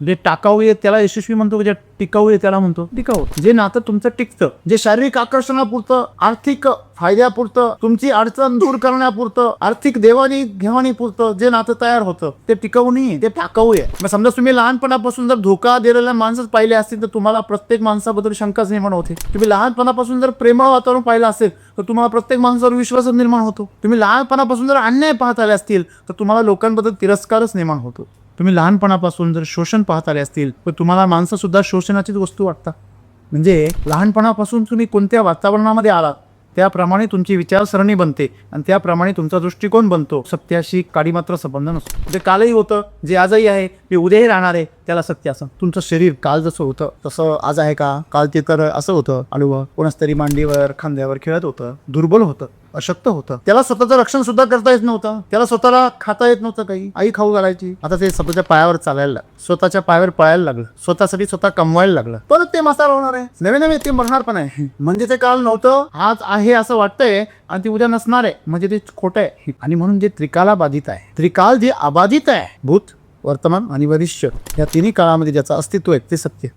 जे टाकाऊ आहे त्याला यशस्वी म्हणतो, जे टिकाऊ आहे त्याला म्हणतो टिकाऊ. जे नातं तुमचं टिकतं, जे शारीरिक आकर्षणापुरतं, आर्थिक फायद्यापुरतं, तुमची अडचण दूर करण्यापुरतं, आर्थिक देवाणी घेवाणीपुरतं जे नातं तयार होतं ते टिकाऊ नाही, ते टाकाऊ आहे. मग समजा तुम्ही लहानपणापासून जर धोका दिलेल्या माणसंच पाहिले असतील तर तुम्हाला प्रत्येक माणसाबद्दल शंकाच निर्माण होते. तुम्ही लहानपणापासून जर प्रेमळ वातावरण पाहिलं असेल तर तुम्हाला प्रत्येक माणसावर विश्वास निर्माण होतो. तुम्ही लहानपणापासून जर अन्याय पाहत आले असतील तर तुम्हाला लोकांबद्दल तिरस्कारच निर्माण होतो. तुम्ही लहानपणापासून जर शोषण पाहत आले असतील तर तुम्हाला माणसं सुद्धा शोषणाचीच वस्तू वाटतात. म्हणजे लहानपणापासून तुम्ही कोणत्या वातावरणामध्ये आलात त्याप्रमाणे तुमची विचारसरणी बनते आणि त्याप्रमाणे तुमचा दृष्टिकोन बनतो. सत्याशी काडी मात्र संबंध नसतो. जे कालही होतं, जे आजही आहे, ते उद्याही राहणार आहे, त्याला सत्य असं. तुमचं शरीर काल जसं होतं तसं आज आहे का? काल ते तर असं होतं, आडवं कोणाच तरी मांडीवर खांद्यावर खेळत होतं, दुर्बल होतं, अशक्त होतं. त्याला स्वतःचं रक्षण सुद्धा करता येत नव्हतं, त्याला स्वतःला खाता येत नव्हतं, काही आई खाऊ घालायची. आता ते स्वतःच्या पायावर चालायला लागलं, स्वतःच्या पायावर पळायला लागलं, स्वतःसाठी स्वतः कमवायला लागलं. परत ते म्हातार होणार आहे, नवे नवे ते मरणार पण आहे. म्हणजे ते काल नव्हतं आज आहे असं वाटतंय आणि ते उद्या नसणार आहे, म्हणजे ते खोटं आहे. आणि म्हणून जे त्रिकाला बाधित आहे, त्रिकाल जे अबाधित आहे, भूत वर्तमान आणि भविष्य या तिन्ही काळामध्ये ज्याचं अस्तित्व आहे ते सत्य.